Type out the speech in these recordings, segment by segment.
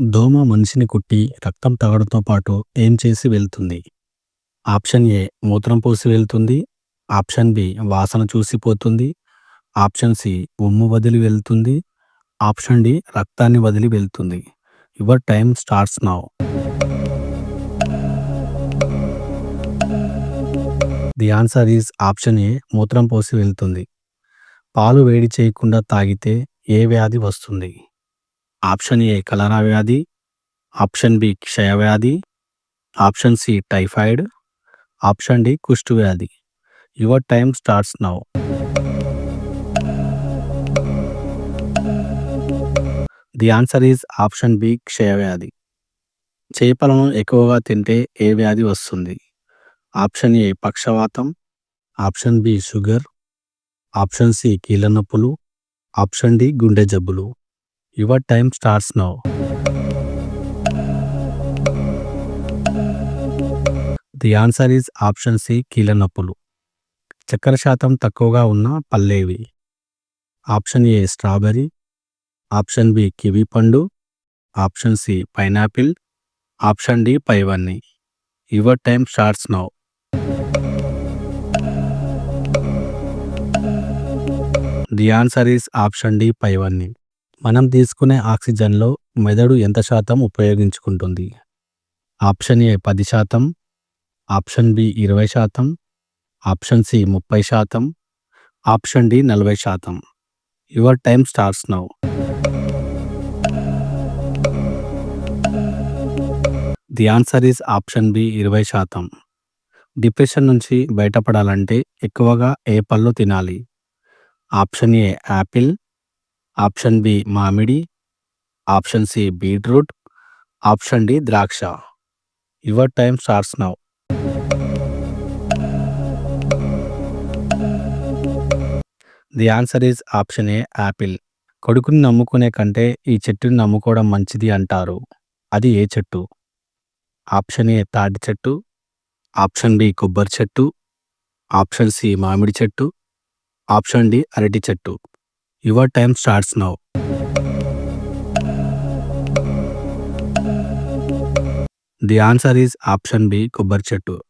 దోమ మనిషిని కుట్టి రక్తం తాగడంతో పాటు ఏం చేసి వెళ్తుంది? ఆప్షన్ ఏ మూత్రం పోసి వెళ్తుంది. ఆప్షన్ బి వాసన చూసి పోతుంది. ఆప్షన్ సి ఉమ్ము వదిలి వెళ్తుంది. ఆప్షన్ డి రక్తాన్ని వదిలి వెళ్తుంది. Your time starts now. The answer is option ఏ మూత్రం పోసి వెళ్తుంది. పాలు వేడి చేయకుండా తాగితే ఏ వ్యాధి వస్తుంది? ఆప్షన్ ఏ కలరా వ్యాధి. ఆప్షన్ బి క్షయవ్యాధి. Option C typhoid. Option D కుష్టు వ్యాధి. Your time starts now. The answer is option B క్షయవ్యాధి. చేపలను ఎక్కువగా తింటే ఏ వ్యాధి వస్తుంది? ఆప్షన్ ఏ పక్షవాతం. Option B sugar. Option C కీళ్ళ నొప్పులు. ఆప్షన్ డి గుండె జబ్బులు. Your time starts now. The answer is option C కీళ్ళ నొప్పులు. చక్కెర శాతం తక్కువగా ఉన్న పళ్ళేవి? Option A strawberry. Option B kiwi పండు. Option C pineapple. Option D పైవన్నీ. Your time starts now. The answer is option D పైవన్నీ. మనం తీసుకునే ఆక్సిజన్లో మెదడు ఎంత శాతం ఉపయోగించుకుంటుంది? Option A 10%. Option B 20%. Option C 30%. Option D 40%. Your time starts now. The answer is option B 20%. Depression నుంచి బయటపడాలంటే ఎక్కువగా ఏ పళ్ళు తినాలి? Option A apple. Option B మామిడి. Option C beetroot. Option D ద్రాక్ష. Your time starts now. The answer is option A Apple. కొడుకుని నమ్ముకునే కంటే ఈ చెట్టుని నమ్ముకోవడం మంచిది అంటారు. అది ఏ చెట్టు? ఆప్షన్ ఏ తాటి చెట్టు. ఆప్షన్ బి కొబ్బరి చెట్టు. ఆప్షన్ సి మామిడి చెట్టు. ఆప్షన్ డి అరటి చెట్టు. Your time starts now. The answer is option B కొబ్బరి చెట్టు.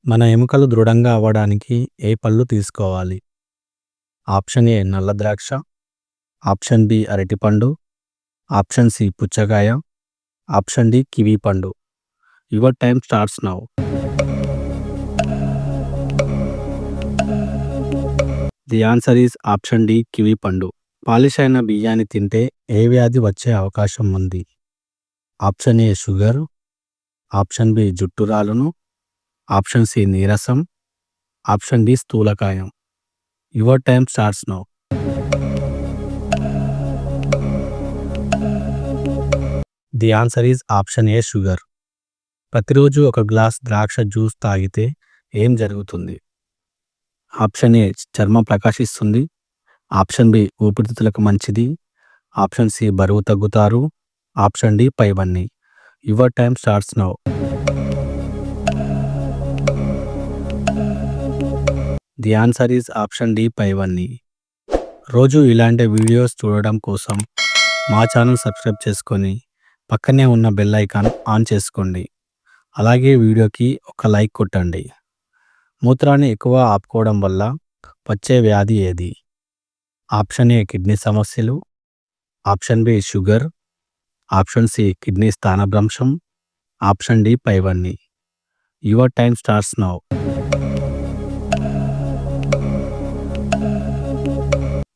మన ఎముకలు దృఢంగా అవ్వడానికి ఏ పళ్ళు తీసుకోవాలి? ఆప్షన్ ఏ నల్ల ద్రాక్ష. ఆప్షన్ బి అరటిపండు. ఆప్షన్ సి పుచ్చకాయ. ఆప్షన్ డి కివి పండు. Your time starts now. The answer is option D kiwi పండు. పాలిష్ అయిన బియ్యాన్ని తింటే ఏ వ్యాధి వచ్చే అవకాశం ఉంది? Option A sugar. Option B జుట్టు రాలును. ఆప్షన్ సి నీరసం. ఆప్షన్ డి స్థూలకాయం. Your time starts now. The answer is option A sugar. ప్రతిరోజు ఒక గ్లాస్ ద్రాక్ష జ్యూస్ తాగితే ఏం జరుగుతుంది? ఆప్షన్ ఏ చర్మం ప్రకాశిస్తుంది. ఆప్షన్ బి ఊపిరితిత్తులకు మంచిది. ఆప్షన్ సి బరువు తగ్గుతారు. ఆప్షన్ డి పైవన్నీ. Your time starts now. The answer is option D పైవన్నీ. రోజు ఇలాంటి వీడియోస్ చూడడం కోసం మా ఛానల్ సబ్స్క్రైబ్ చేసుకొని పక్కనే ఉన్న బెల్ ఐకాన్ ఆన్ చేసుకోండి. అలాగే వీడియోకి ఒక లైక్ కొట్టండి. మూత్రాన్ని ఎక్కువ ఆపుకోవడం వల్ల వచ్చే వ్యాధి ఏది? ఆప్షన్ ఏ కిడ్నీ సమస్యలు. Option B sugar. Option C kidney స్థానభ్రంశం. ఆప్షన్ డి పైవన్నీ. Your time starts now.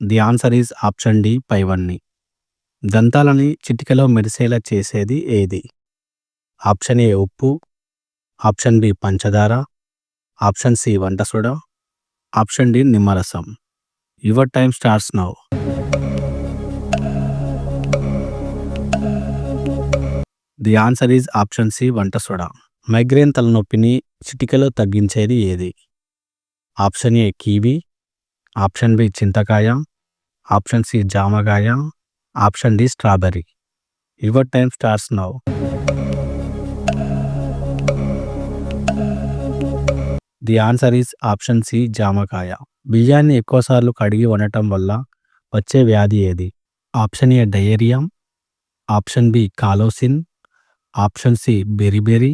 The answer is option D పైవన్నీ. దంతాలని చిటికెలో మెరిసేలా చేసేది ఏది? ఆప్షన్ ఏ ఉప్పు. ఆప్షన్ బి పంచదార. ఆప్షన్ సి వంట సోడా. ఆప్షన్ డి నిమ్మరసం. Your time starts now. The answer is option C వంట సోడా. మైగ్రేన్ తలనొప్పిని చిటికెలో తగ్గించేది ఏది? Option A kiwi. Option B చింతకాయ. ఆప్షన్ సి జామకాయ. Option D strawberry. Your time starts now. The answer is option C జామకాయ. బియ్యాన్ని ఎక్కువసార్లు కడిగి వండటం వల్ల వచ్చే వ్యాధి ఏది? Option A diarrhoea. Option B కాలోసిన్, option C beriberi,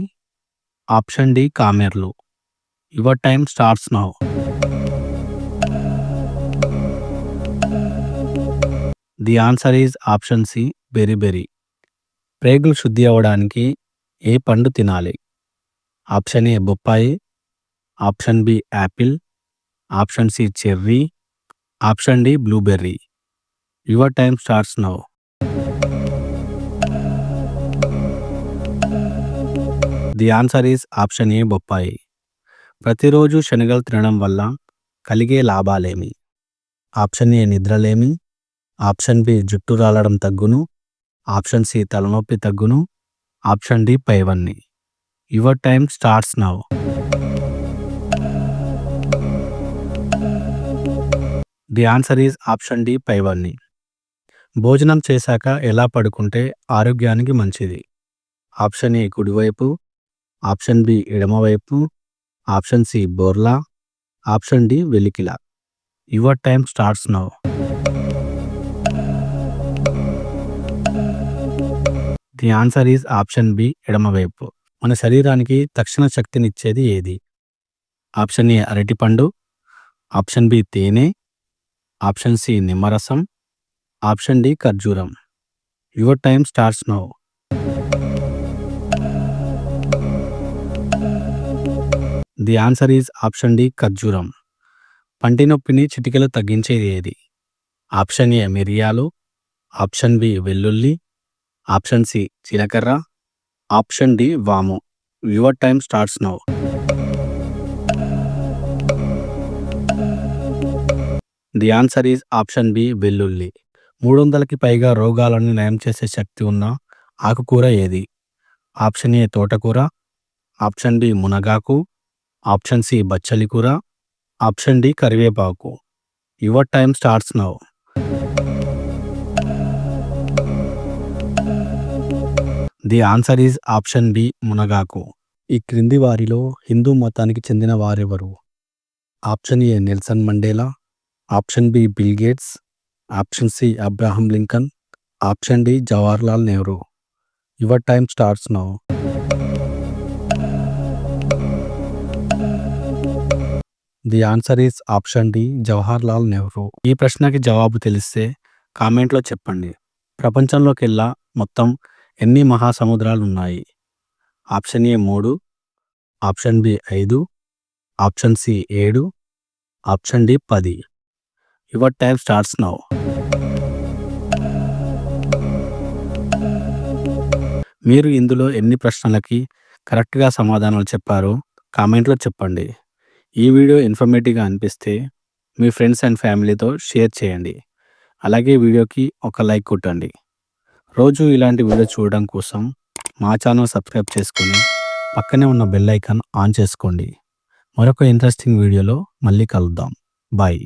option D కామెర్లు. Your time starts now. The answer is option C beriberi. ప్రేగులు శుద్ధి అవ్వడానికి ఏ పండు తినాలి? ఆప్షన్ ఏ బొప్పాయి, option B apple, option C cherry, option D blueberry. Your time starts now. The answer is option A బొప్పాయి. ప్రతిరోజు శనగలు తినడం వల్ల కలిగే లాభాలేమి? ఆప్షన్ ఏ నిద్రలేమి, ఆప్షన్ బి జుట్టు రాలడం తగ్గును, ఆప్షన్ సి తలనొప్పి తగ్గును, ఆప్షన్ డి పైవన్నీ. Your time starts now. The answer is option D పైవన్నీ. భోజనం చేశాక ఎలా పడుకుంటే ఆరోగ్యానికి మంచిది? ఆప్షన్ ఏ కుడివైపు, ఆప్షన్ బి ఎడమవైపు, ఆప్షన్ సి బోర్లా, ఆప్షన్ డి వెలికిలా. Your time starts now. The answer is option B ఎడమవైపు. మన శరీరానికి తక్షణ శక్తినిచ్చేది ఏది? ఆప్షన్ ఏ అరటిపండు, ఆప్షన్ బి తేనె, ఆప్షన్ సి నిమ్మరసం, ఆప్షన్ డి ఖర్జూరం. Your time starts now. The answer is option D ఖర్జూరం. పంటి నొప్పిని చిటికెలో తగ్గించేది ఏది? ఆప్షన్ ఏ మిరియాలు, ఆప్షన్ బి వెల్లుల్లి, ఆప్షన్ సి జీలకర్ర, ఆప్షన్ డి వాము. Your time starts now. The answer is option B వెల్లుల్లి. 300కి పైగా రోగాలను నయం చేసే శక్తి ఉన్న ఆకుకూర ఏది? ఆప్షన్ ఏ తోటకూర, ఆప్షన్ బి మునగాకు, ఆప్షన్ సి బచ్చలి కూర, ఆప్షన్ డి కరివేపాకు. Your time starts now. The answer is option B మునగాకు. ఈ క్రింది వారిలో హిందూ మతానికి చెందిన వారెవరు? Option A Nelson Mandela, option B Bill Gates, option C Abraham Lincoln, option D Jawaharlal Nehru. Your time starts now. The answer is option D Jawaharlal Nehru. ఈ ప్రశ్నకి జవాబు తెలిస్తే కామెంట్లో చెప్పండి. ప్రపంచంలోకెల్లా మొత్తం ఎన్ని మహాసముద్రాలు ఉన్నాయి? Option A 3, option B 5, option C 7, option D 10. Your time starts now. మీరు ఇందులో ఎన్ని ప్రశ్నలకి కరెక్ట్గా సమాధానాలు చెప్పారో కామెంట్లో చెప్పండి. ఈ వీడియో ఇన్ఫర్మేటివ్గా అనిపిస్తే మీ ఫ్రెండ్స్ అండ్ ఫ్యామిలీతో షేర్ చేయండి. అలాగే వీడియోకి ఒక లైక్ కొట్టండి. రోజు ఇలాంటి వీడియో చూడడం కోసం మా ఛానల్ సబ్స్క్రైబ్ చేసుకొని పక్కనే ఉన్న బెల్ ఐకాన్ ఆన్ చేసుకోండి. మరొక ఇంట్రెస్టింగ్ వీడియోలో మళ్ళీ కలుద్దాం. బాయ్.